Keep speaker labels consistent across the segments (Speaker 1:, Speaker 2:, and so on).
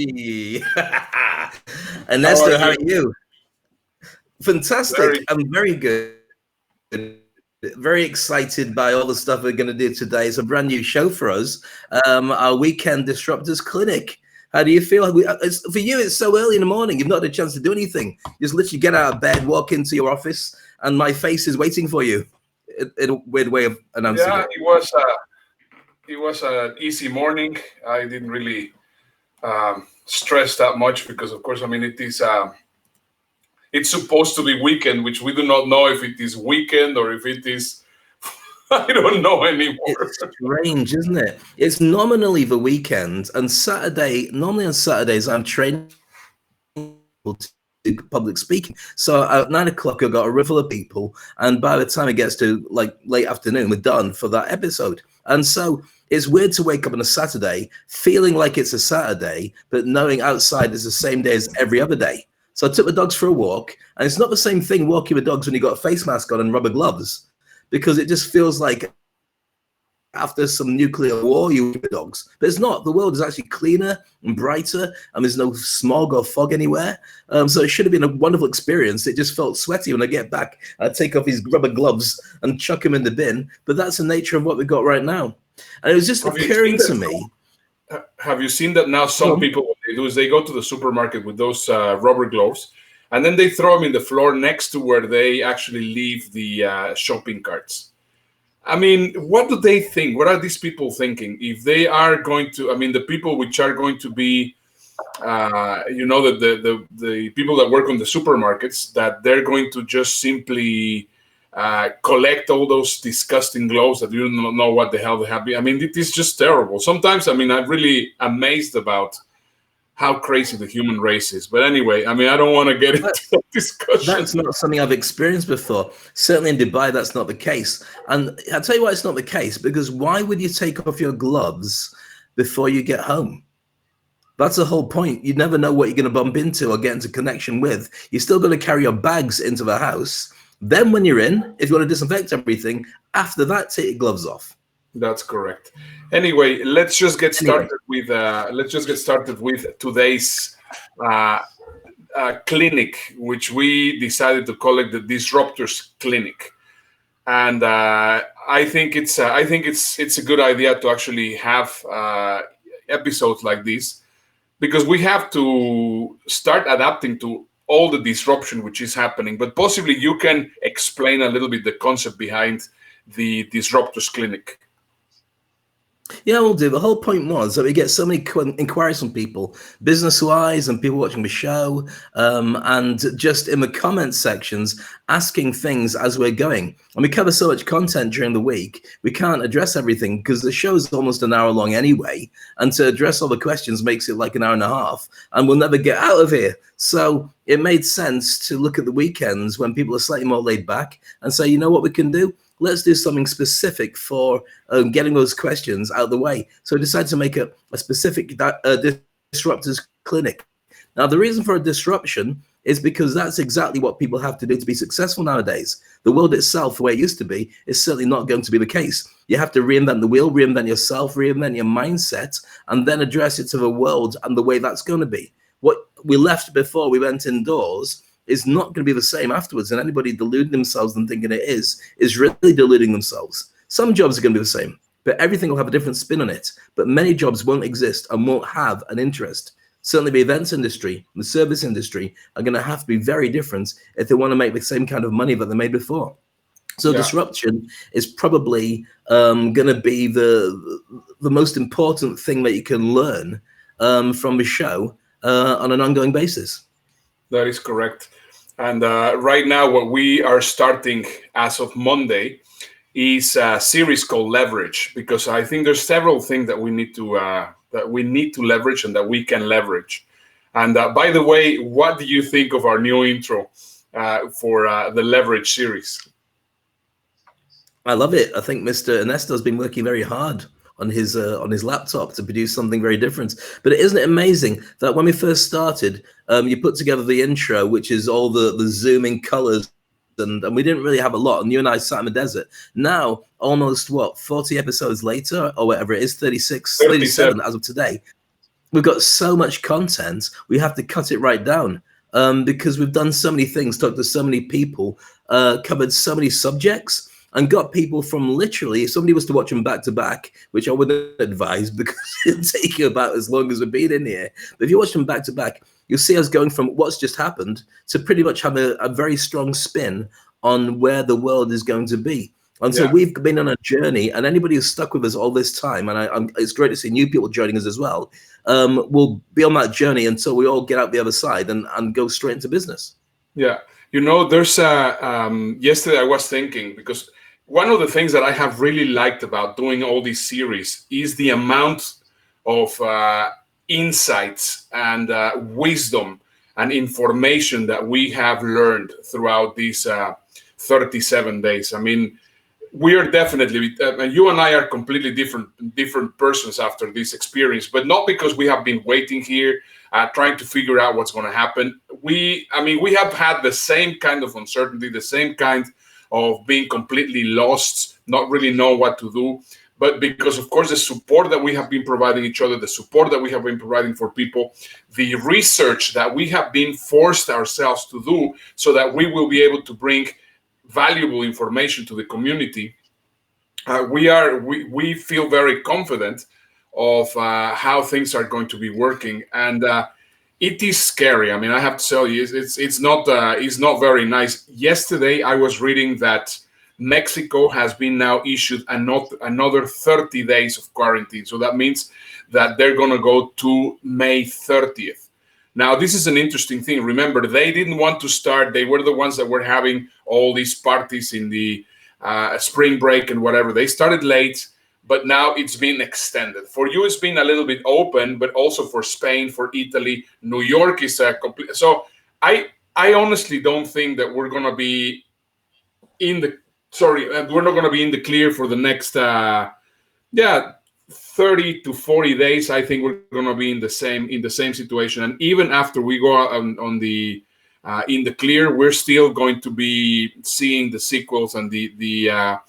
Speaker 1: Hey,
Speaker 2: How are
Speaker 1: Ernesto, how are
Speaker 2: you?
Speaker 1: you? Fantastic.
Speaker 2: Very.
Speaker 1: I'm very good. Very excited by all the stuff we're going to do today. It's a brand new show for us. Our weekend Disruptors Clinic. How do you feel? For you, it's so early in the morning. You've not had a chance to do anything. You just literally get out of bed, walk into your office, and my face is waiting for you. In a weird way of announcing
Speaker 2: Yeah,
Speaker 1: it.
Speaker 2: it was an easy morning. I didn't really stress that much because, of course, I mean it's supposed to be weekend, which we do not know if it is weekend or if it is. I don't know anymore.
Speaker 1: It's strange, isn't it? It's nominally the weekend, and Saturday. Normally on Saturdays, I'm training people to do public speaking. So at 9 o'clock, I've got a room full of people, and by the time it gets to like late afternoon, we're done for that episode. And so it's weird to wake up on a Saturday feeling like it's a Saturday, but knowing outside is the same day as every other day. So I took the dogs for a walk, and it's not the same thing walking with dogs when you got a face mask on and rubber gloves, because it just feels like after some nuclear war, you with dogs. But it's not. The world is actually cleaner and brighter, and there's no smog or fog anywhere. So it should have been a wonderful experience. It just felt sweaty when I get back. I take off these rubber gloves and chuck them in the bin. But that's the nature of what we've got right now. And it was just occurring to me.
Speaker 2: Have you seen that now? Some people, what they do is they go to the supermarket with those rubber gloves, and then they throw them in the floor next to where they actually leave the shopping carts. I mean, what do they think? What are these people thinking? If they are going to, I mean, the people which are going to be, the people that work on the supermarkets, that they're going to just simply collect all those disgusting gloves that you don't know what the hell they have. I mean, it is just terrible. Sometimes, I mean, I'm really amazed about how crazy the human race is. But anyway, I mean, I don't want to get into that discussion.
Speaker 1: That's not something I've experienced before. Certainly in Dubai, that's not the case. And I'll tell you why it's not the case, because why would you take off your gloves before you get home? That's the whole point. You never know what you're going to bump into or get into connection with. You're still going to carry your bags into the house. Then when you're in, if you want to disinfect everything, after that, take your gloves off.
Speaker 2: That's correct. Anyway, let's just get started with today's clinic, which we decided to call it the Disruptors Clinic. And I think it's a good idea to actually have episodes like this, because we have to start adapting to all the disruption which is happening. But possibly you can explain a little bit the concept behind the Disruptors Clinic.
Speaker 1: Yeah, we'll do. The whole point was that we get so many inquiries from people, business-wise, and people watching the show, and just in the comment sections, asking things as we're going. And we cover so much content during the week, we can't address everything because the show is almost an hour long anyway. And to address all the questions makes it like an hour and a half, and we'll never get out of here. So it made sense to look at the weekends when people are slightly more laid back and say, you know what we can do? Let's do something specific for getting those questions out of the way. So I decided to make a specific Disruptors Clinic. Now, the reason for a disruption is because that's exactly what people have to do to be successful nowadays. The world itself, the way it used to be, is certainly not going to be the case. You have to reinvent the wheel, reinvent yourself, reinvent your mindset, and then address it to the world and the way that's going to be. What we left before we went indoors is not going to be the same afterwards. And anybody deluding themselves and thinking it is really deluding themselves. Some jobs are going to be the same, but everything will have a different spin on it. But many jobs won't exist and won't have an interest. Certainly the events industry, the service industry are going to have to be very different if they want to make the same kind of money that they made before. So disruption is probably going to be the most important thing that you can learn from the show on an ongoing basis.
Speaker 2: That is correct. And right now, what we are starting as of Monday is a series called Leverage, because I think there's several things that we need to leverage and that we can leverage. And by the way, what do you think of our new intro for the Leverage series?
Speaker 1: I love it. I think Mr. Ernesto has been working very hard on his laptop to produce something very different. But isn't it amazing that when we first started, you put together the intro, which is all the zooming colors, and we didn't really have a lot, and you and I sat in the desert. Now, almost 40 episodes later, or whatever it is, 37 as of today. we've got so much content, we have to cut it right down, because we've done so many things, talked to so many people, covered so many subjects, and got people from literally, if somebody was to watch them back to back, which I wouldn't advise because it'll take you about as long as we've been in here. But if you watch them back to back, you'll see us going from what's just happened to pretty much have a very strong spin on where the world is going to be. And so we've been on a journey, and anybody who's stuck with us all this time, and it's great to see new people joining us as well, will be on that journey until we all get out the other side and go straight into business.
Speaker 2: Yeah. There's yesterday I was thinking, because one of the things that I have really liked about doing all these series is the amount of insights and wisdom and information that we have learned throughout these 37 days. I mean, we are definitely, you and I are completely different persons after this experience, but not because we have been waiting here, trying to figure out what's going to happen. We have had the same kind of uncertainty, the same kind of being completely lost, not really know what to do. But because, of course, the support that we have been providing each other, the support that we have been providing for people, the research that we have been forced ourselves to do so that we will be able to bring valuable information to the community, we feel very confident of how things are going to be working, and it is scary. I mean, I have to tell you, it's not very nice. Yesterday, I was reading that Mexico has been now issued another 30 days of quarantine, so that means that they're going to go to May 30th. Now, this is an interesting thing. Remember, they didn't want to start. They were the ones that were having all these parties in the spring break and whatever. They started late, but now it's been extended. For you, it's been a little bit open, but also for Spain, for Italy, New York is complete. So I honestly don't think that we're going to be we're not going to be in the clear for the next 30 to 40 days. I think we're going to be in the same situation, and even after we go on the in the clear, we're still going to be seeing the sequels and the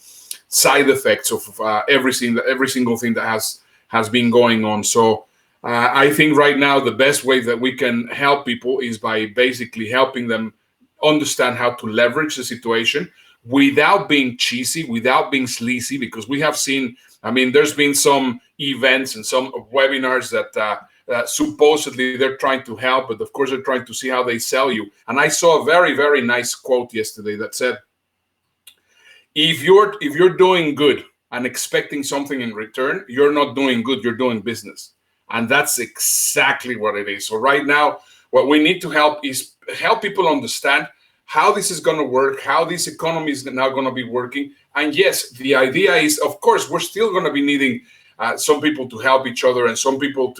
Speaker 2: side effects of every single thing that has been going on. So I think right now the best way that we can help people is by basically helping them understand how to leverage the situation without being cheesy, without being sleazy, because we have seen, there's been some events and some webinars that supposedly they're trying to help, but of course they're trying to see how they sell you. And I saw a very, very nice quote yesterday that said, if you're doing good and expecting something in return, you're not doing good, you're doing business. And that's exactly what it is. So right now, what we need to help people understand how this is going to work, how this economy is now going to be working. And yes, the idea is, of course, we're still going to be needing some people to help each other and some people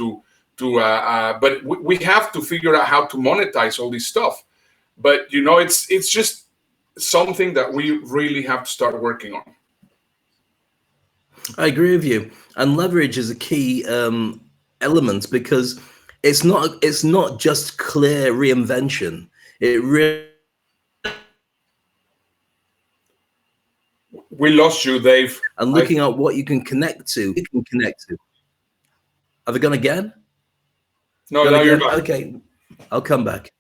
Speaker 2: but we have to figure out how to monetize all this stuff. But, it's just something that we really have to start working on.
Speaker 1: I agree with you. And leverage is a key element, because it's not just clear reinvention. It really.
Speaker 2: We lost you, Dave.
Speaker 1: And looking at what you can connect to. Have I gone again?
Speaker 2: No, now you're back.
Speaker 1: Okay, I'll come back.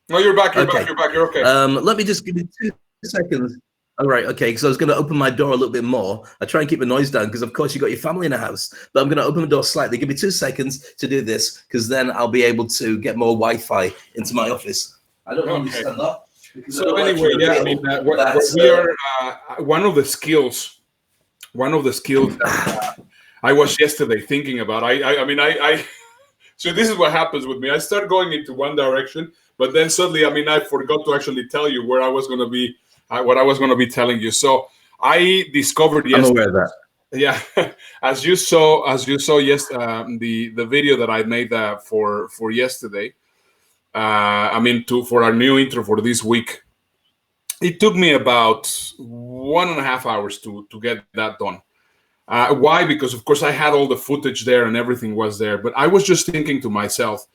Speaker 2: No, you're back. You're back. You're okay.
Speaker 1: Let me just give you 2 seconds. All right, okay, because I was going to open my door a little bit more. I try and keep the noise down because, of course, you've got your family in the house. But I'm going to open the door slightly. Give me 2 seconds to do this, because then I'll be able to get more Wi-Fi into my office. I don't understand that.
Speaker 2: So anyway, we are one of the skills that I was yesterday thinking about. So this is what happens with me. I start going into one direction, but then suddenly, I forgot to actually tell you where I was going to be, what I was going to be telling you. So I discovered yesterday. I'm
Speaker 1: aware of that.
Speaker 2: Yeah, as you saw, yes, the video that I made for yesterday. For our new intro for this week, it took me about 1.5 hours to get that done. Why? Because of course I had all the footage there and everything was there, but I was just thinking to myself,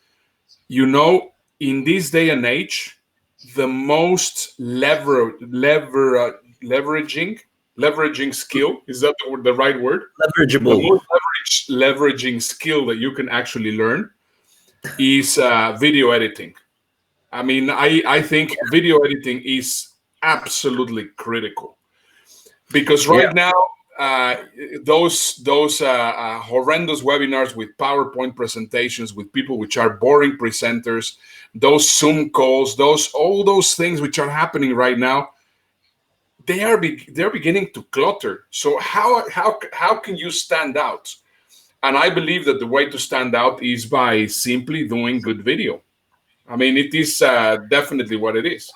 Speaker 2: in this day and age, the most leveraging skill, is that the right word?
Speaker 1: Leverageable.
Speaker 2: The most leveraging skill that you can actually learn is video editing. I mean, I think video editing is absolutely critical, because right now those horrendous webinars with PowerPoint presentations with people which are boring presenters, those Zoom calls, all those things which are happening right now, they're beginning to clutter. So how can you stand out? And I believe that the way to stand out is by simply doing good video. I mean, it is definitely what it is.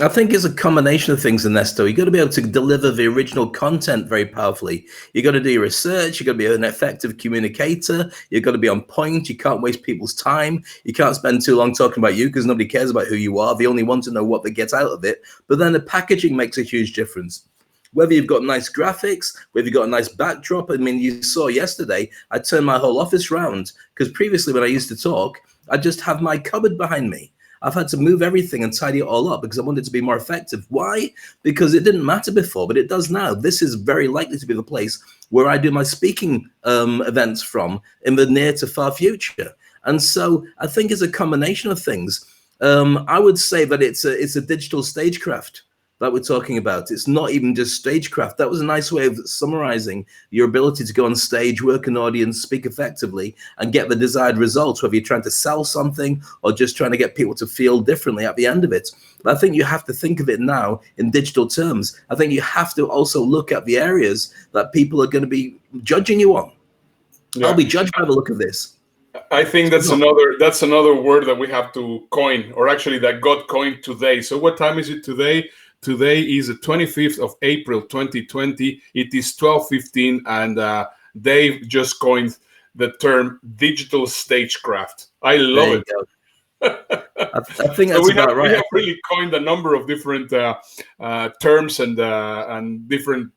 Speaker 1: I think it's a combination of things, Ernesto. You got to be able to deliver the original content very powerfully. You got to do your research. You got to be an effective communicator. You got to be on point. You can't waste people's time. You can't spend too long talking about you because nobody cares about who you are. They only want to know what they get out of it. But then the packaging makes a huge difference. Whether you've got nice graphics, whether you've got a nice backdrop. I mean, you saw yesterday, I turned my whole office round because previously when I used to talk, I just have my cupboard behind me. I've had to move everything and tidy it all up because I wanted it to be more effective. Why? Because it didn't matter before, but it does now. This is very likely to be the place where I do my speaking events from in the near to far future. And so I think it's a combination of things. I would say that it's a digital stagecraft that we're talking about. It's not even just stagecraft. That was a nice way of summarizing your ability to go on stage, work an audience, speak effectively, and get the desired results, whether you're trying to sell something or just trying to get people to feel differently at the end of it. But I think you have to think of it now in digital terms. I think you have to also look at the areas that people are going to be judging you on. Yeah. I'll be judged by the look of this.
Speaker 2: I think that's another word that we have to coin, or actually that got coined today. So what time is it today? Today is the 25th of April, 2020. It is 12:15, and Dave just coined the term digital stagecraft. I love it.
Speaker 1: I think that's about right.
Speaker 2: We have really coined a number of different terms and different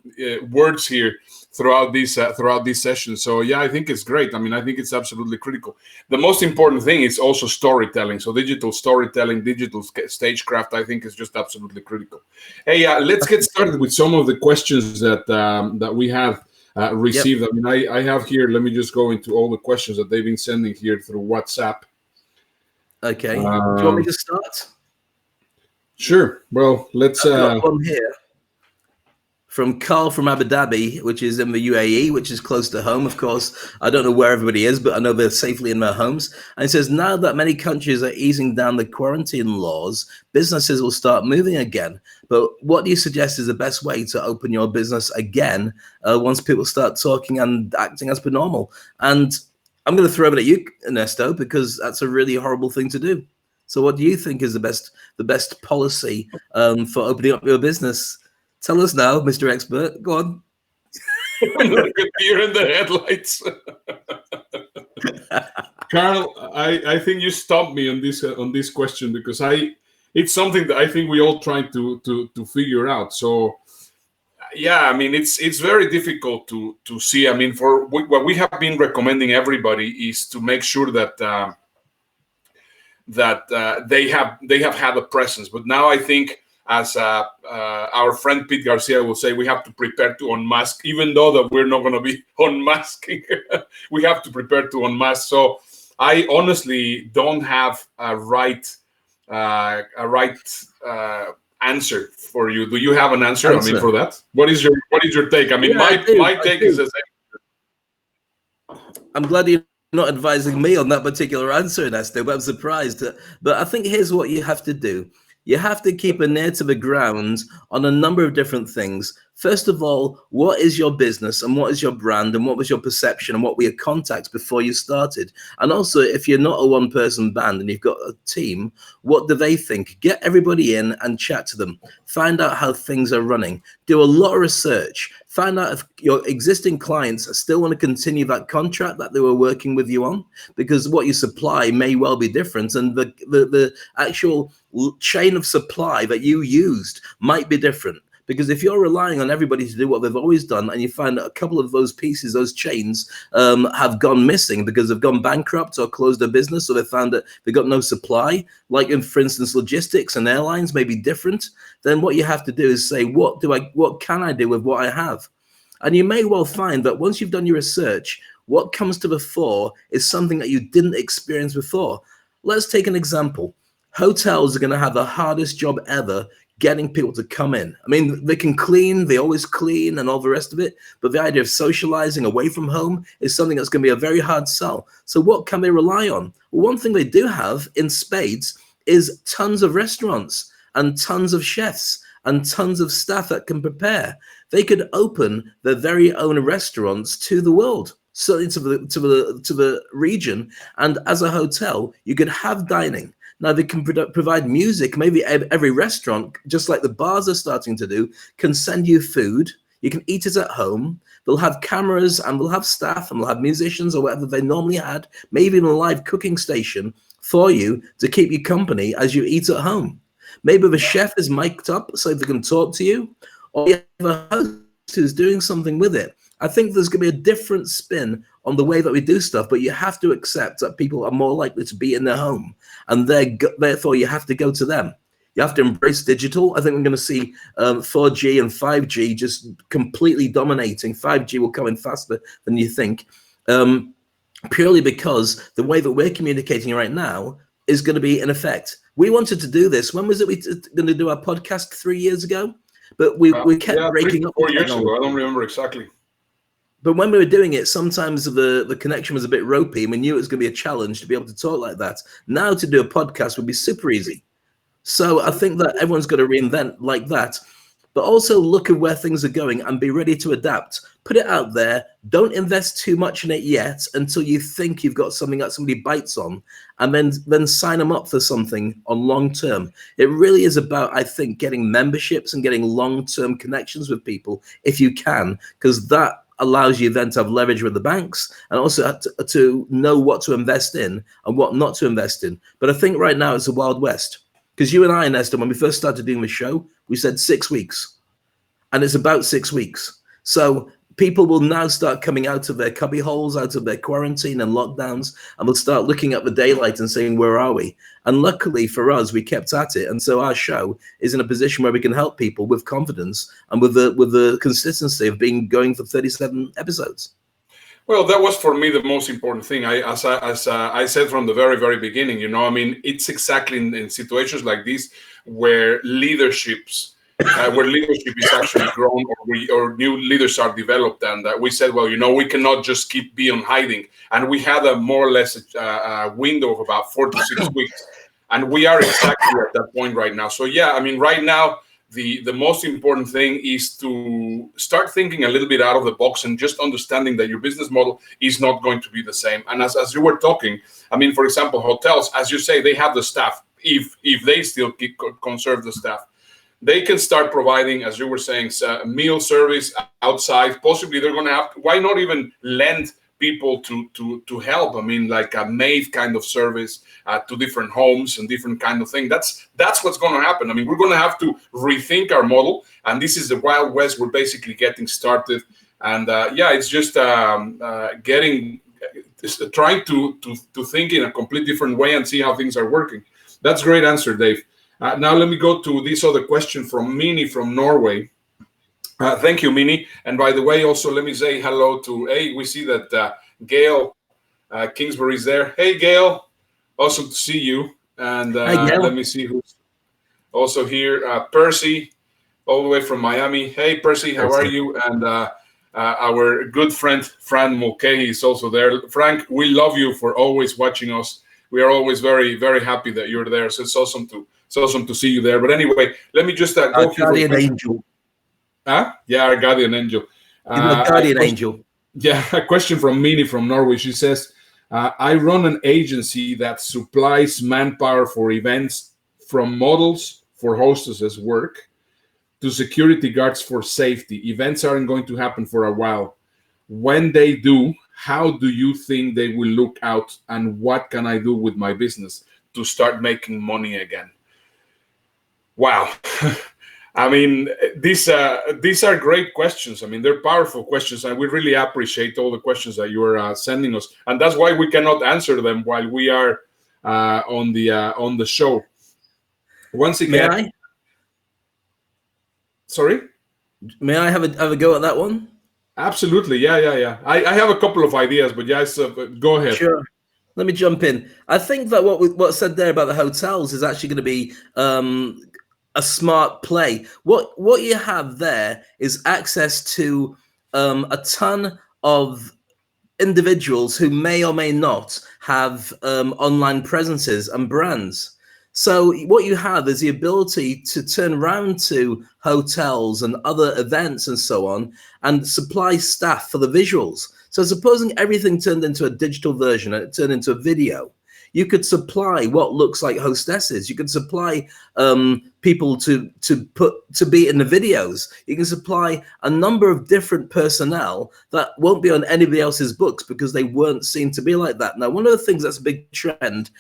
Speaker 2: words here throughout this session. So yeah, I think it's great. I mean, I think it's absolutely critical. The most important thing is also storytelling. So digital storytelling, digital stagecraft, I think is just absolutely critical. Hey, let's get started with some of the questions that we have received. Yep. I mean, I have here. Let me just go into all the questions that they've been sending here through WhatsApp.
Speaker 1: Okay. Do you want me to start?
Speaker 2: Sure. Well, let's.
Speaker 1: I've got one here from Carl from Abu Dhabi, which is in the UAE, which is close to home. Of course, I don't know where everybody is, but I know they're safely in their homes. And it says, now that many countries are easing down the quarantine laws, businesses will start moving again. But what do you suggest is the best way to open your business again once people start talking and acting as per normal? And I'm going to throw it at you, Ernesto, because that's a really horrible thing to do. So what do you think is the best policy for opening up your business? Tell us now, Mr. Expert. Go on.
Speaker 2: Like a deer in the headlights. Carl, I think you stumped me on this question, because it's something that I think we all trying to figure out. So yeah, I mean, it's very difficult to see. I mean, what we have been recommending everybody is to make sure that they have had a presence. But now I think, as our friend Pete Garcia will say, we have to prepare to unmask, even though that we're not going to be unmasking. We have to prepare to unmask. So I honestly don't have a right answer for you. Do you have an answer? I mean, for that, what is your take? I mean, my take is the same.
Speaker 1: I'm glad you're not advising me on that particular answer, Ernesto, but I'm surprised. But I think here's what you have to do. You have to keep an ear to the ground on a number of different things. First of all, what is your business and what is your brand and what was your perception and what were your contacts before you started? And also, if you're not a one-person band and you've got a team, what do they think? Get everybody in and chat to them. Find out how things are running. Do a lot of research. Find out if your existing clients still want to continue that contract that they were working with you on, because what you supply may well be different, and the actual chain of supply that you used might be different. Because if you're relying on everybody to do what they've always done, and you find that a couple of those pieces, those chains, have gone missing because they've gone bankrupt or closed their business, or they found that they got no supply, like in, for instance, logistics and airlines may be different, then what you have to do is say, what can I do with what I have? And you may well find that once you've done your research, what comes to the fore is something that you didn't experience before. Let's take an example. Hotels are going to have the hardest job ever getting people to come in. I mean, they can clean, they always clean and all the rest of it, but the idea of socializing away from home is something that's going to be a very hard sell. So what can they rely on? Well, one thing they do have in spades is tons of restaurants and tons of chefs and tons of staff that can prepare. They could open their very own restaurants to the world, so to the region, and as a hotel, you could have dining. Now they can provide music. Maybe every restaurant, just like the bars are starting to do, can send you food. You can eat it at home. They'll have cameras and they'll have staff and they'll have musicians or whatever they normally had, maybe even a live cooking station for you to keep you company as you eat at home. Maybe the chef is mic'd up so they can talk to you, or you have a host who's doing something with it. I think there's going to be a different spin on the way that we do stuff, but you have to accept that people are more likely to be in their home, and therefore you have to go to them. You have to embrace digital. I think we're going to see 4G and 5G just completely dominating. 5G will come in faster than you think, purely because the way that we're communicating right now is going to be in effect. We wanted to do this. When was it we going to do our podcast 3 years ago? But we kept breaking up.
Speaker 2: 4 years ago. I don't remember exactly.
Speaker 1: But when we were doing it, sometimes the connection was a bit ropey, and we knew it was going to be a challenge to be able to talk like that. Now to do a podcast would be super easy. So I think that everyone's got to reinvent like that, but also look at where things are going and be ready to adapt. Put it out there. Don't invest too much in it yet until you think you've got something that somebody bites on, and then sign them up for something on long term. It really is about, I think, getting memberships and getting long-term connections with people if you can, because that allows you then to have leverage with the banks and also to know what to invest in and what not to invest in. But I think right now it's a Wild West, because you and I, Ernesto, when we first started doing the show, we said 6 weeks, and it's about 6 weeks. So people will now start coming out of their cubby holes, out of their quarantine and lockdowns, and will start looking at the daylight and saying, where are we? And luckily for us, we kept at it. And so our show is in a position where we can help people with confidence and with the consistency of going for 37 episodes.
Speaker 2: Well, that was for me the most important thing. As I said from the very, very beginning, I mean, it's exactly in situations like this where leadership is actually grown, or new leaders are developed, and we said, well, we cannot just keep being hiding, and we had a more or less a window of about 4 to 6 weeks, and we are exactly at that point right now. So yeah, I mean, right now the most important thing is to start thinking a little bit out of the box and just understanding that your business model is not going to be the same. And as you were talking, I mean, for example, hotels, as you say, they have the staff. If they still conserve the staff, they can start providing, as you were saying, meal service outside. Possibly they're going to have, why not even lend people to help? I mean, like a maid kind of service to different homes and different kind of thing. That's what's going to happen. I mean, we're going to have to rethink our model, and this is the Wild West. We're basically getting started, and it's just trying to think in a completely different way and see how things are working. That's a great answer, Dave. Now let me go to this other question from Minnie from Norway. Thank you, Minnie. And by the way, also let me say hello to, we see that Gail Kingsbury is there. Hey, Gail, awesome to see you. And let me see who's also here. Percy, all the way from Miami. Hey, Percy, how are you? And our good friend, Fran Mulcahy, is also there. Frank, we love you for always watching us. We are always very, very happy that you're there. So it's awesome to see you there. But anyway, let me just go through
Speaker 1: guardian angel.
Speaker 2: Yeah, our guardian angel.
Speaker 1: Guardian angel.
Speaker 2: Yeah, a question from Minnie from Norway. She says, I run an agency that supplies manpower for events, from models for hostesses work to security guards for safety. Events aren't going to happen for a while. When they do, how do you think they will look out, and what can I do with my business to start making money again? Wow. I mean, these are great questions. I mean, they're powerful questions, and we really appreciate all the questions that you are sending us. And that's why we cannot answer them while we are on the show. Once again,
Speaker 1: may I?
Speaker 2: Sorry?
Speaker 1: May I have a go at that one?
Speaker 2: Absolutely. Yeah. I have a couple of ideas, but yes, go ahead.
Speaker 1: Sure. Let me jump in. I think that what's said there about the hotels is actually going to be a smart play. What you have there is access to a ton of individuals who may or may not have online presences and brands. So what you have is the ability to turn around to hotels and other events and so on and supply staff for the visuals. So supposing everything turned into a digital version and it turned into a video, you could supply what looks like hostesses. You could supply people to be in the videos. You can supply a number of different personnel that won't be on anybody else's books because they weren't seen to be like that. Now, one of the things that's a big trend,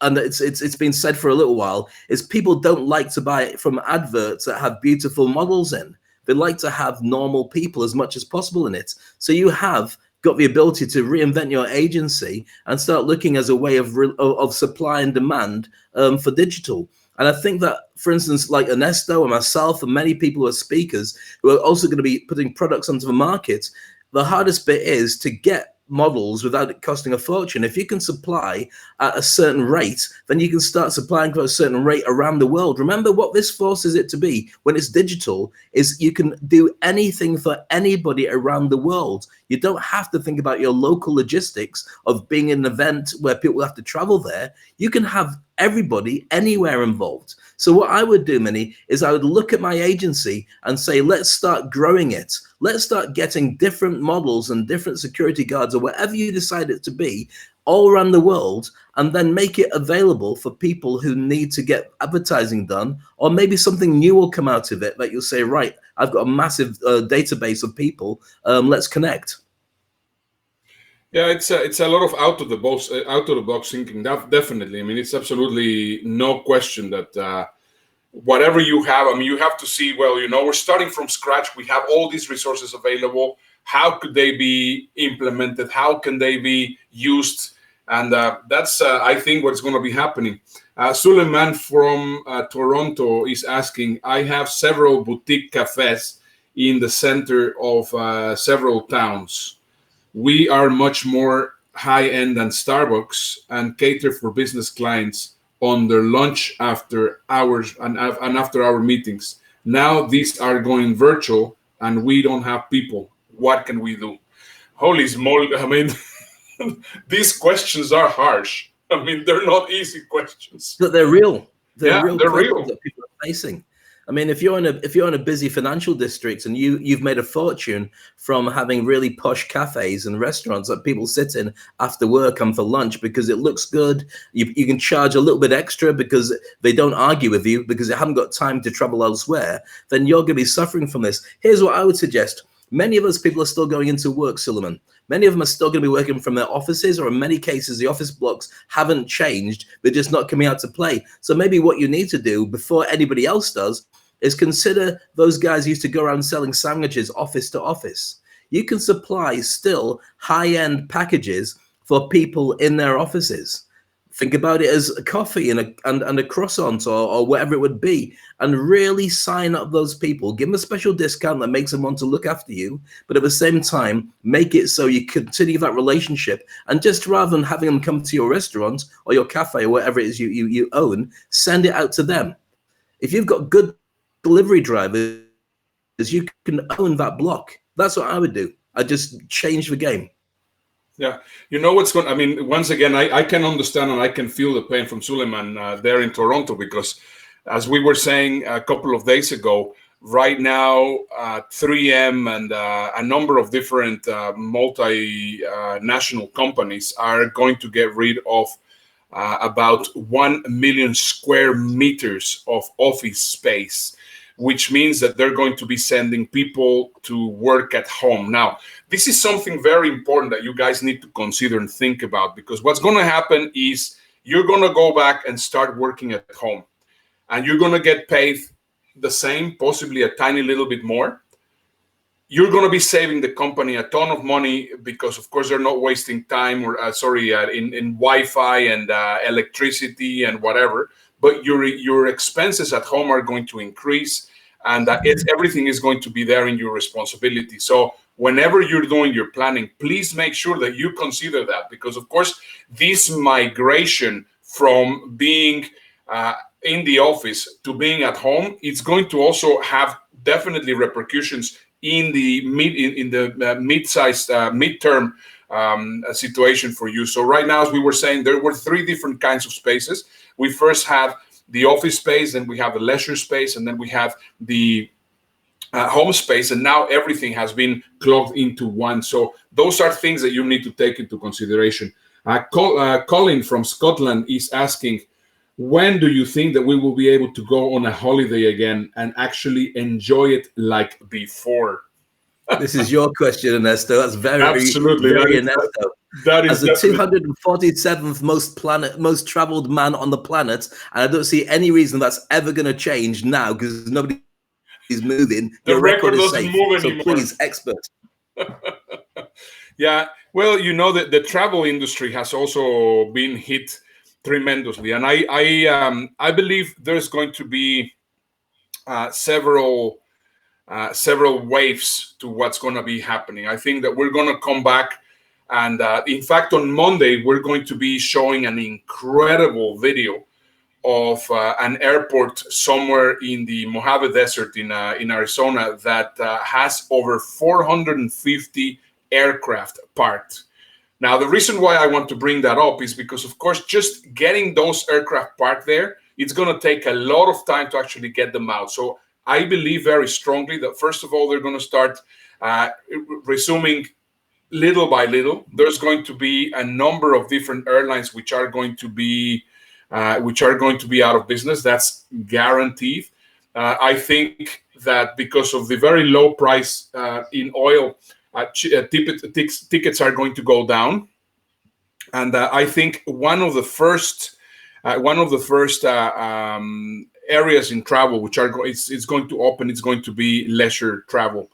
Speaker 1: and it's been said for a little while, is people don't like to buy from adverts that have beautiful models in. They like to have normal people as much as possible in it. So you have got the ability to reinvent your agency and start looking as a way of supply and demand for digital. And I think that, for instance, like Ernesto and myself and many people who are speakers who are also going to be putting products onto the market, the hardest bit is to get models without it costing a fortune. If you can supply at a certain rate, then you can start supplying for a certain rate around the world. Remember, what this forces it to be when it's digital is you can do anything for anybody around the world. You don't have to think about your local logistics of being an event where people have to travel there. You can have everybody anywhere involved. So what I would do, Minnie, is I would look at my agency and say, let's start growing it. Let's start getting different models and different security guards or whatever you decide it to be all around the world, and then make it available for people who need to get advertising done, or maybe something new will come out of it that you'll say, right, I've got a massive database of people, let's connect.
Speaker 2: Yeah, it's a lot of out of the box thinking. Definitely. I mean, it's absolutely no question that whatever you have, I mean, you have to see. Well, we're starting from scratch. We have all these resources available. How could they be implemented? How can they be used? And that's, I think, what's going to be happening. Suleiman from Toronto is asking, I have several boutique cafes in the center of several towns. We are much more high-end than Starbucks and cater for business clients on their lunch after hours and after our meetings. Now these are going virtual and we don't have people. What can we do? Holy smoke. I mean, these questions are harsh. I mean, they're not easy questions.
Speaker 1: But they're real.
Speaker 2: They're
Speaker 1: Questions
Speaker 2: real.
Speaker 1: that people are facing. I mean, if you're in a busy financial district and you've made a fortune from having really posh cafes and restaurants that people sit in after work and for lunch because it looks good, you can charge a little bit extra because they don't argue with you because they haven't got time to travel elsewhere, then you're going to be suffering from this. Here's what I would suggest. Many of those people are still going into work, Suleiman. Many of them are still going to be working from their offices, or in many cases, the office blocks haven't changed. They're just not coming out to play. So maybe what you need to do before anybody else does is consider those guys who used to go around selling sandwiches office to office. You can supply still high-end packages for people in their offices. Think about it as a coffee and a croissant or whatever it would be, and really sign up those people. Give them a special discount that makes them want to look after you, but at the same time, make it so you continue that relationship. And just rather than having them come to your restaurant or your cafe or whatever it is you own, send it out to them. If you've got good delivery drivers, you can own that block. That's what I would do. I just change the game.
Speaker 2: Yeah, what's going. I mean, once again, I can understand and I can feel the pain from Suleiman there in Toronto because, as we were saying a couple of days ago, right now 3M and a number of different multinational companies are going to get rid of about 1 million square meters of office space, which means that they're going to be sending people to work at home. Now, this is something very important that you guys need to consider and think about, because what's going to happen is you're going to go back and start working at home, and you're going to get paid the same, possibly a tiny little bit more. You're going to be saving the company a ton of money because, of course, they're not wasting time in Wi-Fi and electricity and whatever. But your expenses at home are going to increase, and everything is going to be there in your responsibility. So whenever you're doing your planning, please make sure that you consider that, because of course this migration from being in the office to being at home, it's going to also have definitely repercussions in the mid-sized midterm situation for you. So right now, as we were saying, there were three different kinds of spaces. We first have the office space, then we have the leisure space, and then we have the home space, and now everything has been clogged into one. So those are things that you need to take into consideration. Colin from Scotland is asking, when do you think that we will be able to go on a holiday again and actually enjoy it like before?
Speaker 1: This is your question, Ernesto. That's very,
Speaker 2: Absolutely,
Speaker 1: very Ernesto.
Speaker 2: That is
Speaker 1: as the 247th most traveled man on the planet, and I don't see any reason that's ever going to change now because nobody's moving.
Speaker 2: The record is doesn't safe. Move anymore.
Speaker 1: So please, expert.
Speaker 2: Yeah, well, you know that the travel industry has also been hit tremendously, and I believe there's going to be several waves to what's going to be happening. I think that we're going to come back, and in fact, on Monday we're going to be showing an incredible video of an airport somewhere in the Mojave Desert in Arizona that has over 450 aircraft parked. Now, the reason why I want to bring that up is because, of course, just getting those aircraft parked there, it's going to take a lot of time to actually get them out. So I believe very strongly that, first of all, they're going to start resuming little by little. There's going to be a number of different airlines which are going to be out of business. That's guaranteed. I think that because of the very low price in oil, tickets are going to go down, and I think one of the first areas in travel which it's going to open, it's going to be leisure travel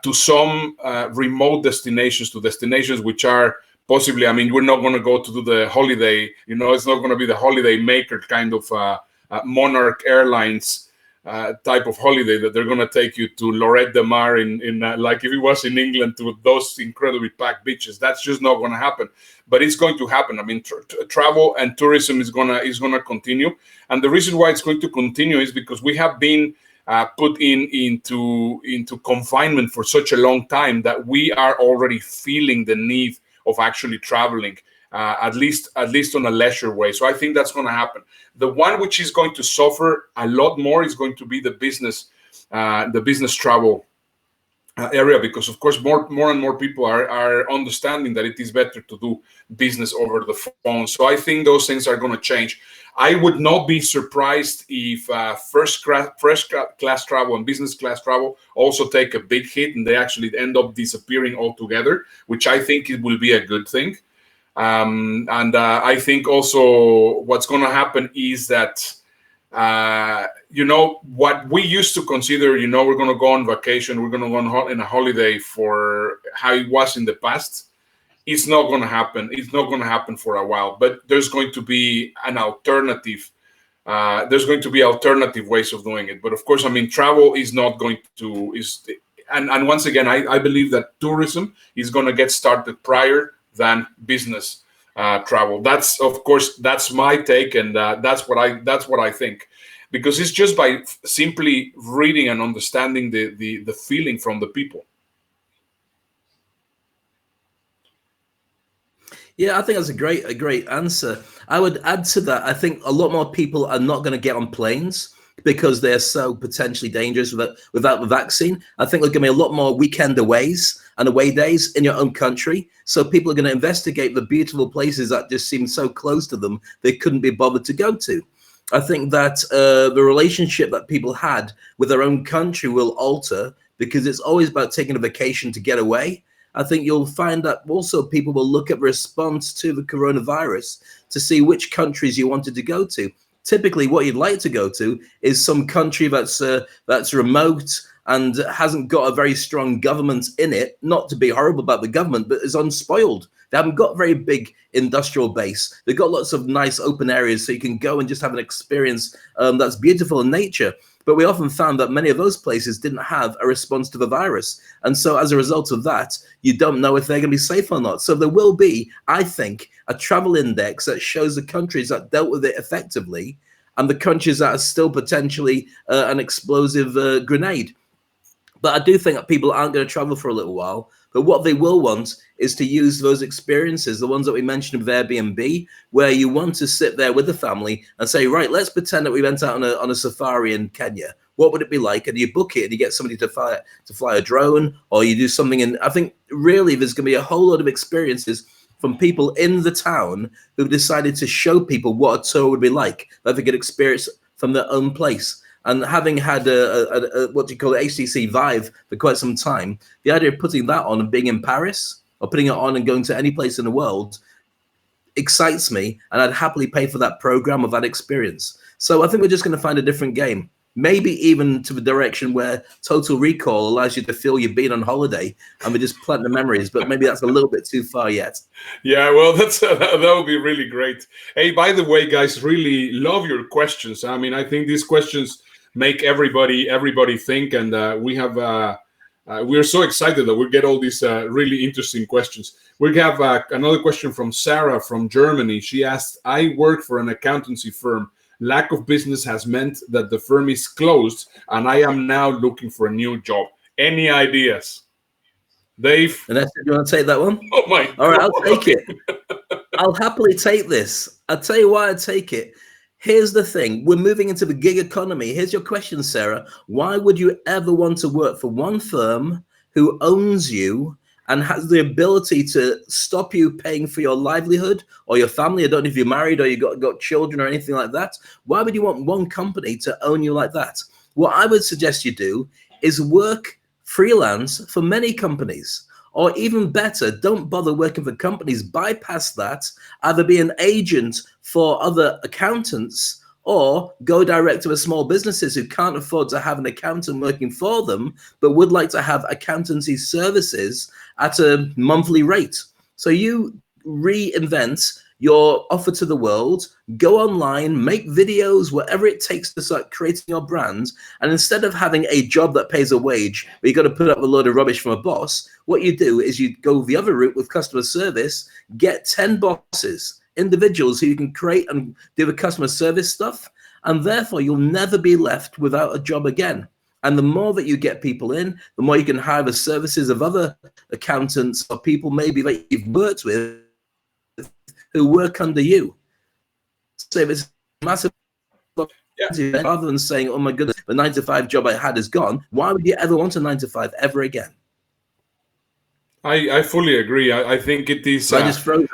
Speaker 2: to some remote destinations, to destinations which are possibly, I mean, we're not going to go to do the holiday, it's not going to be the holiday maker kind of Monarch Airlines type of holiday that they're going to take you to Lorette de Mar in like if it was in England, to those incredibly packed beaches. That's just not going to happen, but it's going to happen. I mean, travel and tourism is gonna continue, and the reason why it's going to continue is because we have been put into confinement for such a long time that we are already feeling the need of actually traveling, at least on a leisure way. So I think that's going to happen. The one which is going to suffer a lot more is going to be the business travel area, because of course more and more people are understanding that it is better to do business over the phone. So I think those things are going to change. I would not be surprised if first class travel and business class travel also take a big hit and they actually end up disappearing altogether, which I think it will be a good thing. And I think also what's going to happen is that, what we used to consider, we're going to go on vacation, we're going to go on a holiday for how it was in the past. It's not going to happen. It's not going to happen for a while, but there's going to be an alternative. There's going to be alternative ways of doing it. But of course, I mean, travel is not going to, and once again, I believe that tourism is going to get started prior than business travel. That's my take, and that's what I think, because it's just by simply reading and understanding the feeling from the people.
Speaker 1: Yeah, I think that's a great answer. I would add to that, I think a lot more people are not going to get on planes because they're so potentially dangerous without the vaccine. I think there's going to be a lot more weekend aways and away days in your own country. So people are going to investigate the beautiful places that just seem so close to them they couldn't be bothered to go to. I think that the relationship that people had with their own country will alter, because it's always about taking a vacation to get away. I think you'll find that also people will look at the response to the coronavirus to see which countries you wanted to go to. Typically, what you'd like to go to is some country that's remote and hasn't got a very strong government in it, not to be horrible about the government, but is unspoiled. They haven't got very big industrial base. They've got lots of nice open areas so you can go and just have an experience that's beautiful in nature. But we often found that many of those places didn't have a response to the virus. And so as a result of that, you don't know if they're going to be safe or not. So there will be, I think, a travel index that shows the countries that dealt with it effectively and the countries that are still potentially an explosive grenade. But I do think that people aren't going to travel for a little while. But what they will want is to use those experiences, the ones that we mentioned with Airbnb, where you want to sit there with the family and say, right, let's pretend that we went out on a safari in Kenya. What would it be like? And you book it and you get somebody to fly a drone, or you do something. And I think really there's going to be a whole lot of experiences from people in the town who've decided to show people what a tour would be like, that they could experience from their own place. And having had a what do you call it, HTC Vive for quite some time, the idea of putting that on and being in Paris or putting it on and going to any place in the world excites me, and I'd happily pay for that program or that experience. So I think we're just going to find a different game, maybe even to the direction where Total Recall allows you to feel you've been on holiday and we just plant the memories, but maybe that's a little bit too far yet.
Speaker 2: Yeah, well, that would be really great. Hey, by the way, guys, really love your questions. I mean, I think these questions make everybody think, and we're so excited that we get all these really interesting questions. We have another question from Sarah from Germany. She asked, I work for an accountancy firm. Lack of business has meant that the firm is closed, and I am now looking for a new job. Any ideas? Dave?
Speaker 1: Ernesto, do you want to take that one?
Speaker 2: Oh my
Speaker 1: All right,
Speaker 2: God.
Speaker 1: I'll take it. I'll happily take this. I'll tell you why I take it. Here's the thing. We're moving into the gig economy. Here's your question, Sarah. Why would you ever want to work for one firm who owns you and has the ability to stop you paying for your livelihood or your family? I don't know if you're married or you got children or anything like that. Why would you want one company to own you like that? What I would suggest you do is work freelance for many companies. Or even better, don't bother working for companies, bypass that, either be an agent for other accountants or go direct to small businesses who can't afford to have an accountant working for them, but would like to have accountancy services at a monthly rate. So you reinvent your offer to the world, go online, make videos, whatever it takes to start creating your brand. And instead of having a job that pays a wage, where you got to put up a load of rubbish from a boss, what you do is you go the other route with customer service, get 10 bosses, individuals who you can create and do the customer service stuff. And therefore, you'll never be left without a job again. And the more that you get people in, the more you can hire the services of other accountants or people maybe that you've worked with who work under you. So if it's massive, rather than saying, oh my goodness, the 9-to-5 job I had is gone, why would you ever want a 9-to-5 ever again?
Speaker 2: I fully agree. I think it is.
Speaker 1: So I just froze.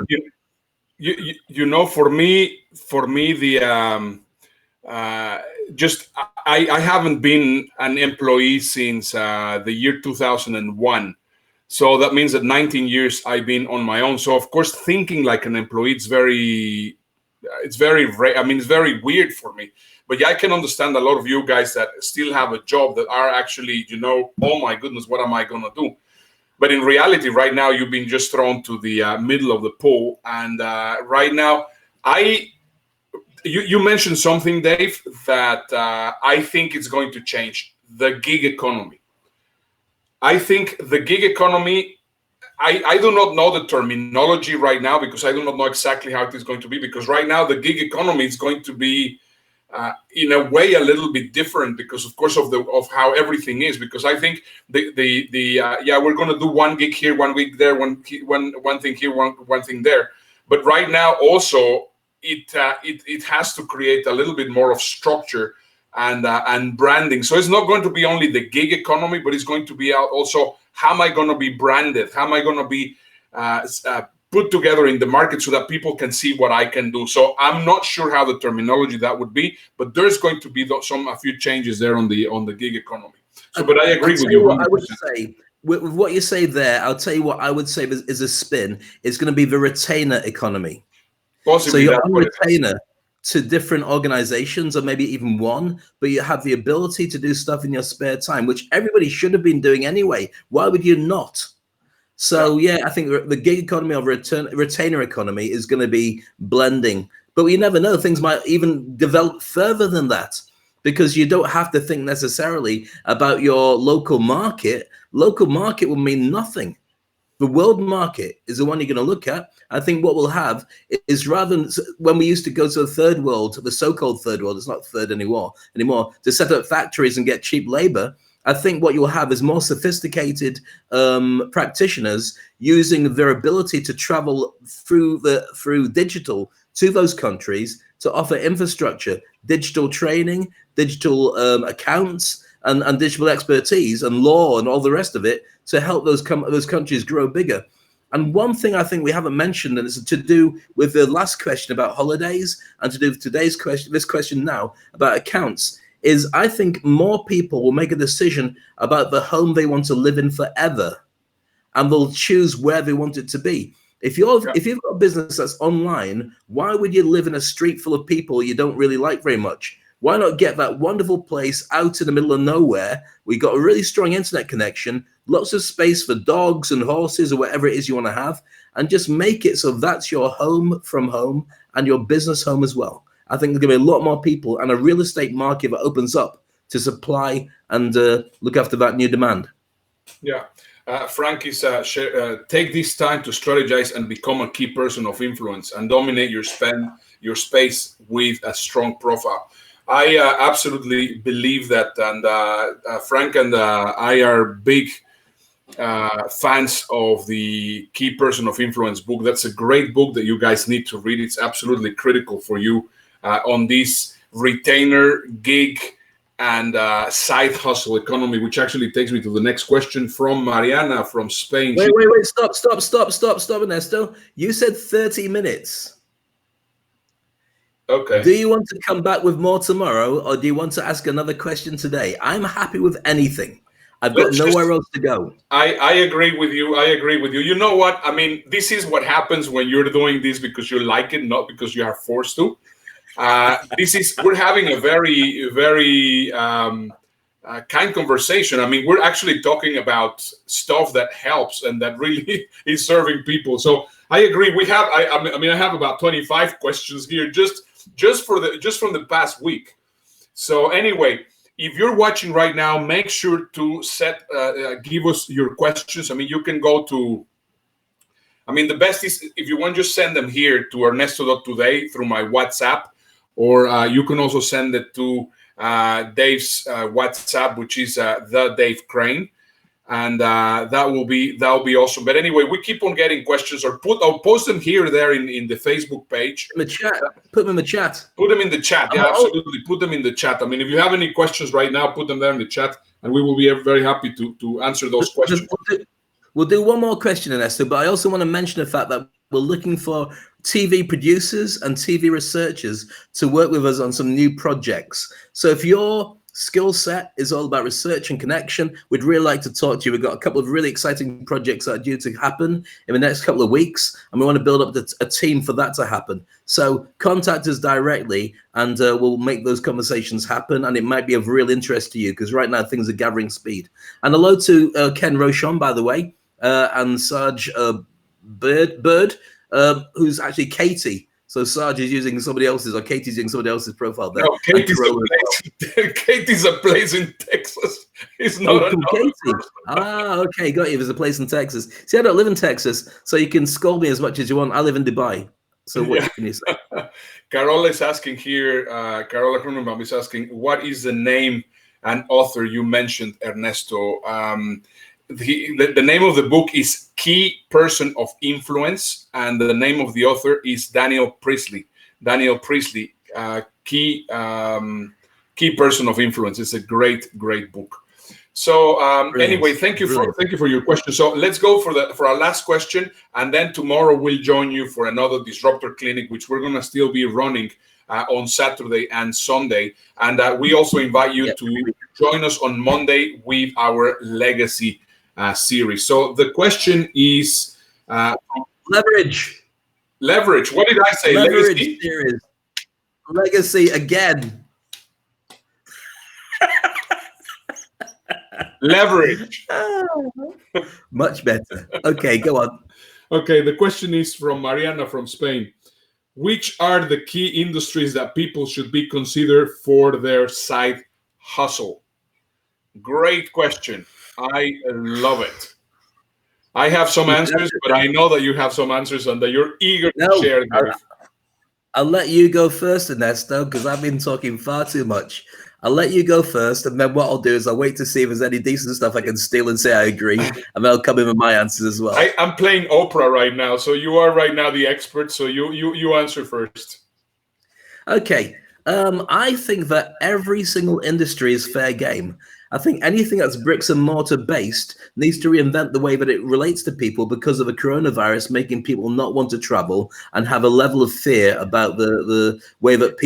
Speaker 2: You know, for me, the just I haven't been an employee since the year 2001. So that means that 19 years I've been on my own. So of course, thinking like an employee, it's very weird for me. But yeah, I can understand a lot of you guys that still have a job that are actually, oh my goodness, what am I going to do? But in reality, right now, you've been just thrown to the middle of the pool. And right now, you mentioned something, Dave, that I think it's going to change: the gig economy. I think the gig economy, I do not know the terminology right now because I do not know exactly how it is going to be, because right now the gig economy is going to be in a way a little bit different because of course of how everything is, because I think we're going to do one gig here, 1 week there, one thing here, one thing there. But right now also it has to create a little bit more of structure and branding. So it's not going to be only the gig economy, but it's going to be also how am I going to be branded? How am I going to be put together in the market so that people can see what I can do? So I'm not sure how the terminology that would be, but there's going to be a few changes there on the gig economy. So, but I agree with you.
Speaker 1: What I would say with what you say there, I'll tell you what I would say is a spin. It's going to be the retainer economy.
Speaker 2: Possibly,
Speaker 1: so you're on retainer. to different organizations, or maybe even one, but you have the ability to do stuff in your spare time, which everybody should have been doing anyway. Why would you not? So yeah, I think the gig economy or retainer economy is going to be blending, but we never know. Things might even develop further than that, because you don't have to think necessarily about your local market. Local market will mean nothing. The world market is the one you're going to look at. I think what we'll have is, rather than when we used to go to the third world, the so-called third world, it's not third anymore, to set up factories and get cheap labor. I think what you'll have is more sophisticated practitioners using their ability to travel through digital to those countries to offer infrastructure, digital training, digital accounts, and digital expertise and law and all the rest of it to help those countries grow bigger. And one thing I think we haven't mentioned, and it's to do with the last question about holidays and to do with today's question, this question now about accounts, is I think more people will make a decision about the home they want to live in forever, and they'll choose where they want it to be. If you've got a business that's online, why would you live in a street full of people you don't really like very much? Why not get that wonderful place out in the middle of nowhere? We got a really strong internet connection, lots of space for dogs and horses or whatever it is you want to have, and just make it so that's your home from home and your business home as well. I think there's going to be a lot more people and a real estate market that opens up to supply and look after that new demand.
Speaker 2: Yeah. Frank is take this time to strategize and become a key person of influence and dominate your space with a strong profile. I absolutely believe that, and Frank and I are big fans of the Key Person of Influence book. That's a great book that you guys need to read. It's absolutely critical for you on this retainer, gig, and side hustle economy, which actually takes me to the next question from Mariana from Spain.
Speaker 1: Wait, stop, Ernesto. You said 30 minutes.
Speaker 2: Okay.
Speaker 1: Do you want to come back with more tomorrow, or do you want to ask another question today? I'm happy with anything. I've got nowhere else to go.
Speaker 2: I agree with you. You know what? I mean, this is what happens when you're doing this because you like it, not because you are forced to. We're having a very, very kind conversation. I mean, we're actually talking about stuff that helps and that really is serving people. So I agree. I have about 25 questions here just from the past week. So anyway, if you're watching right now, make sure to give us your questions. I mean, you can go to, the best is if you want, just send them here to Ernesto.today through my WhatsApp, or you can also send it to Dave's WhatsApp, which is the Dave Crane, and that will be awesome. But anyway, we keep on getting questions, or I'll post them here or there in the Facebook page.
Speaker 1: In the chat. Put them in the chat.
Speaker 2: Put them in the chat. Yeah, absolutely. Put them in the chat. I mean, if you have any questions right now, put them there in the chat, and we will be very happy to answer those questions.
Speaker 1: We'll do one more question, Ernesto, but I also want to mention the fact that we're looking for TV producers and TV researchers to work with us on some new projects. So if your skill set is all about research and connection, we'd really like to talk to you. We've got a couple of really exciting projects that are due to happen in the next couple of weeks, and we want to build up a team for that to happen. So contact us directly, and we'll make those conversations happen, and it might be of real interest to you, because right now things are gathering speed. And hello to Ken Rochon, by the way, and Sarge Bird, who's actually Katie. So Sarge is using somebody else's, or Katie's using somebody else's profile there.
Speaker 2: No, Katie's a place in Texas. It's not
Speaker 1: Katie. Okay, got you. There's a place in Texas. See, I don't live in Texas, so you can scold me as much as you want. I live in Dubai. So what can you say?
Speaker 2: Carola is asking here, Carola Cronenbaum is asking, what is the name and author you mentioned, Ernesto? The name of the book is Key Person of Influence, and the name of the author is Daniel Priestley. Daniel Priestley, Key Person of Influence. It's a great book. So anyway, thank you for your question. So let's go for our last question, and then tomorrow we'll join you for another Disruptor Clinic, which we're gonna still be running on Saturday and Sunday. And we also invite you to join us on Monday with our Legacy series. So the question is
Speaker 1: leverage.
Speaker 2: What did I say?
Speaker 1: Leverage series. Legacy again.
Speaker 2: Leverage.
Speaker 1: Much better. Okay, go on.
Speaker 2: Okay, the question is from Mariana from Spain. Which are the key industries that people should be considered for their side hustle? Great question. I love it. I have some answers, but I know that you have some answers and that you're eager to
Speaker 1: No,
Speaker 2: share them.
Speaker 1: I'll let you go first, Ernesto, because I've been talking far too much. I'll let you go first, and then what I'll do is I'll wait to see if there's any decent stuff I can steal and say I agree, and then I'll come in with my answers as well.
Speaker 2: I'm playing Oprah right now, so you are right now the expert. So you answer first.
Speaker 1: Okay. I think that every single industry is fair game. I think anything that's bricks and mortar based needs to reinvent the way that it relates to people because of the coronavirus, making people not want to travel and have a level of fear about the way that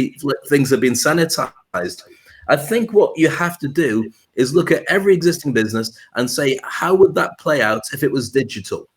Speaker 1: things have been sanitized. I think what you have to do is look at every existing business and say, how would that play out if it was digital?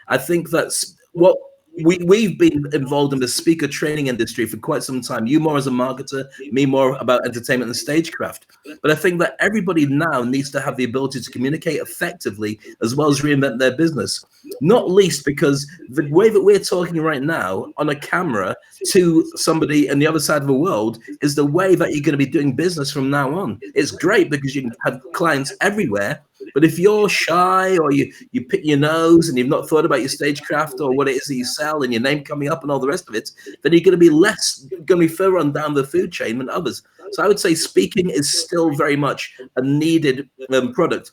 Speaker 1: I think that's what we've been involved in the speaker training industry for quite some time. You more as a marketer, me more about entertainment and stagecraft. But I think that everybody now needs to have the ability to communicate effectively as well as reinvent their business. Not least because the way that we're talking right now on a camera to somebody in the other side of the world is the way that you're going to be doing business from now on. It's great because you can have clients everywhere. But if you're shy or you pick your nose and you've not thought about your stagecraft or what it is that you sell and your name coming up and all the rest of it, then you're going to be further on down the food chain than others. So I would say speaking is still very much a needed product.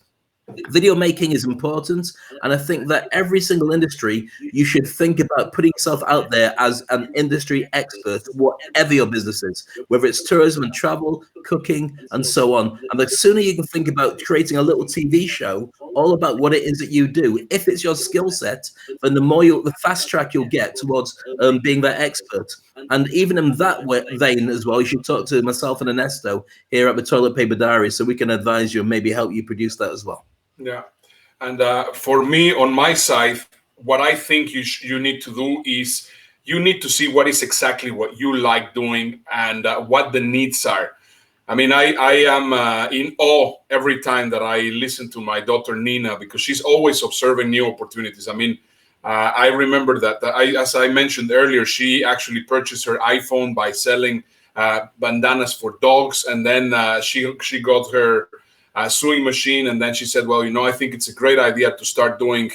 Speaker 1: Video making is important, and I think that every single industry you should think about putting yourself out there as an industry expert, whatever your business is, whether it's tourism and travel, cooking, and so on. And the sooner you can think about creating a little TV show all about what it is that you do, if it's your skill set, then the fast track you'll get towards being that expert. And even in that vein as well, you should talk to myself and Ernesto here at the Toilet Paper Diaries so we can advise you and maybe help you produce that as well.
Speaker 2: Yeah, and for me, on my side, what I think you need to do is you need to see what is exactly what you like doing and what the needs are. I mean, I am in awe every time that I listen to my daughter Nina because she's always observing new opportunities. I mean, I remember that as I mentioned earlier, she actually purchased her iPhone by selling bandanas for dogs, and then she got her sewing machine, and then she said, "Well, I think it's a great idea to start doing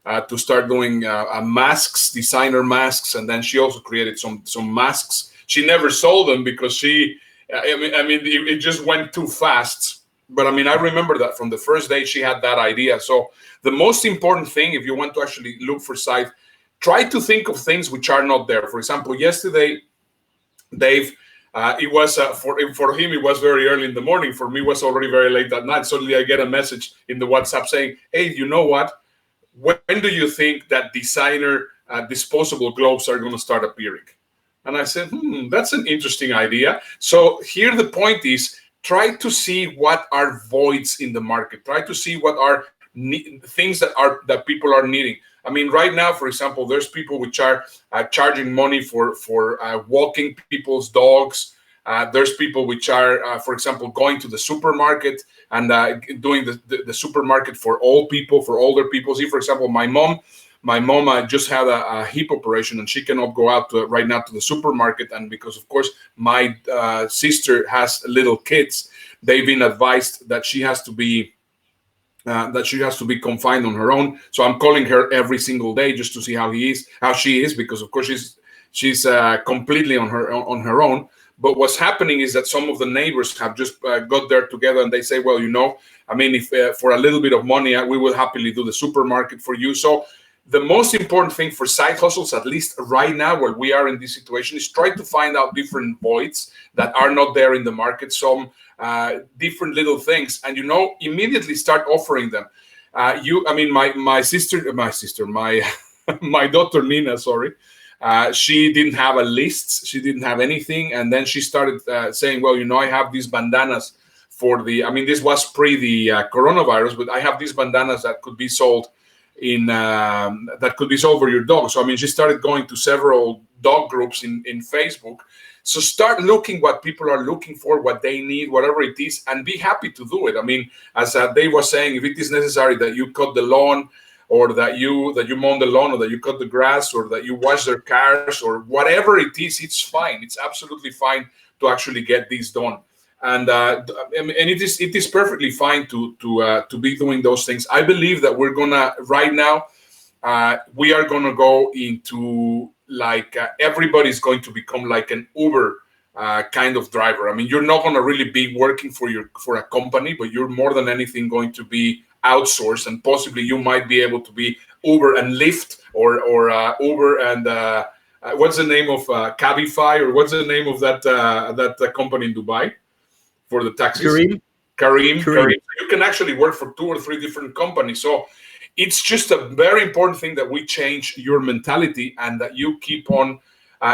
Speaker 2: masks, designer masks." And then she also created some masks. She never sold them because it just went too fast. But I mean, I remember that from the first day she had that idea. So the most important thing, if you want to actually look for site, try to think of things which are not there. For example, yesterday, Dave. It was for him. It was very early in the morning. For me, it was already very late at night. Suddenly, I get a message in the WhatsApp saying, "Hey, you know what? When do you think that designer disposable gloves are going to start appearing?" And I said, "That's an interesting idea." So here the point is, try to see what are voids in the market. Try to see what are things that people are needing. I mean, right now, for example, there's people which are charging money for walking people's dogs. There's people which are, for example, going to the supermarket and doing the supermarket for all people, for older people. See, for example, my mom just had a hip operation and she cannot go out right now to the supermarket. And because, of course, my sister has little kids, they've been advised that she has to be confined on her own. So I'm calling her every single day just to see how she is, because of course she's completely on her own. But what's happening is that some of the neighbors have just got there together and they say, well, I mean, if for a little bit of money, we will happily do the supermarket for you. So the most important thing for side hustles, at least right now where we are in this situation, is try to find out different voids that are not there in the market, some different little things, and immediately start offering them. My my daughter Nina, sorry, she didn't have a list, she didn't have anything, and then she started saying, well, I have these bandanas for this was pre the coronavirus, but I have these bandanas that could be sold in that could be solved for your dog. So I mean, she started going to several dog groups in Facebook. So start looking what people are looking for, what they need, whatever it is, and be happy to do it. I mean, as Dave was saying, if it is necessary that you cut the lawn, or that you mow the lawn, or that you cut the grass, or that you wash their cars, or whatever it is, it's fine. It's absolutely fine to actually get this done. And it is perfectly fine to be doing those things. I believe that we're gonna right now we are gonna go into like everybody's going to become like an Uber kind of driver. I mean, you're not gonna really be working for a company, but you're more than anything going to be outsourced, and possibly you might be able to be Uber and Lyft, or Uber and what's the name of Cabify, or what's the name of that company in Dubai for the taxis? Kareem. You can actually work for 2 or 3 different companies. So it's just a very important thing that we change your mentality, and that you keep on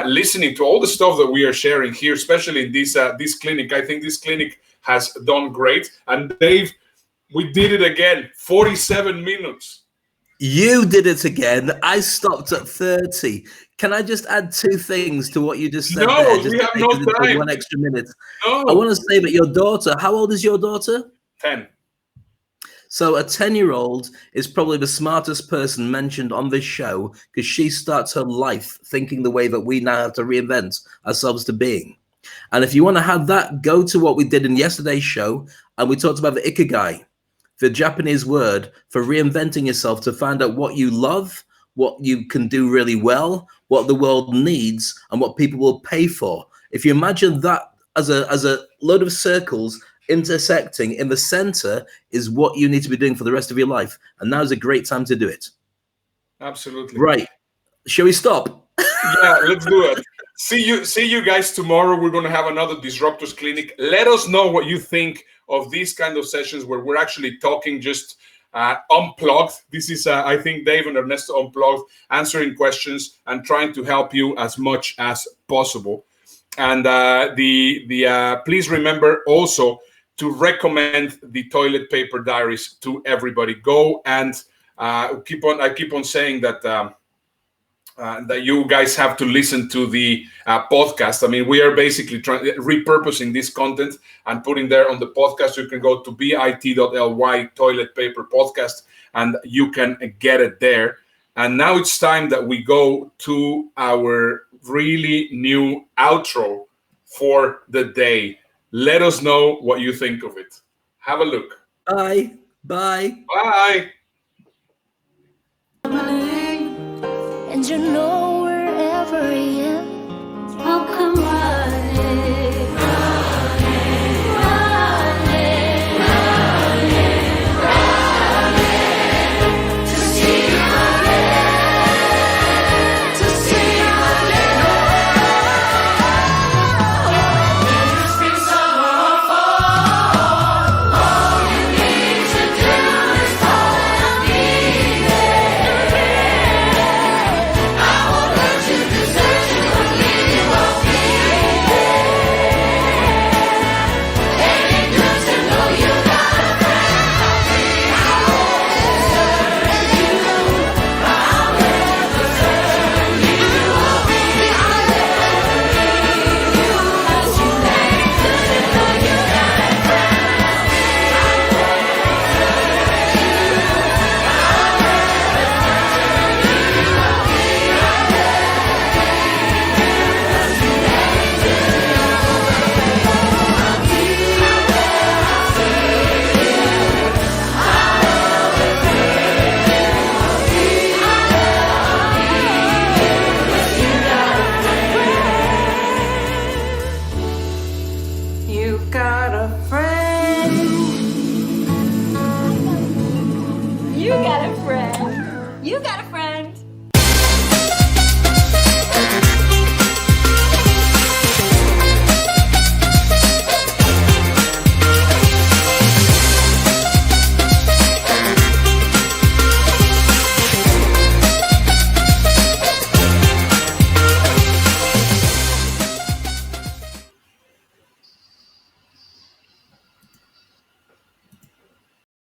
Speaker 2: listening to all the stuff that we are sharing here, especially in this clinic. I think this clinic has done great. And Dave, we did it again, 47 minutes.
Speaker 1: You did it again. I stopped at 30. Can I just add 2 things to what you just said there? Just
Speaker 2: we have no time.
Speaker 1: 1 extra minute.
Speaker 2: No.
Speaker 1: I want to say that your daughter, how old is your daughter?
Speaker 2: 10.
Speaker 1: So a 10-year-old is probably the smartest person mentioned on this show, because she starts her life thinking the way that we now have to reinvent ourselves to being. And if you want to have that, go to what we did in yesterday's show, and we talked about the ikigai, the Japanese word for reinventing yourself to find out what you love, what you can do really well, what the world needs, and what people will pay for. If you imagine that as a load of circles intersecting, in the center is what you need to be doing for the rest of your life. And now is a great time to do it.
Speaker 2: Absolutely.
Speaker 1: Right. Shall we stop?
Speaker 2: Yeah, let's do it. See you guys tomorrow. We're going to have another Disruptors Clinic. Let us know what you think of these kind of sessions where we're actually talking just unplugged. This is, I think, Dave and Ernesto unplugged, answering questions and trying to help you as much as possible. And please remember also to recommend the Toilet Paper Diaries to everybody. Go and I keep on saying that that you guys have to listen to the podcast. I mean, we are basically repurposing this content and putting there on the podcast. You can go to bit.ly Toilet Paper Podcast, and you can get it there. And now it's time that we go to our really new outro for the day. Let us know what you think of it. Have a look.
Speaker 1: Bye. Bye.
Speaker 2: Bye.
Speaker 3: And you know wherever he is.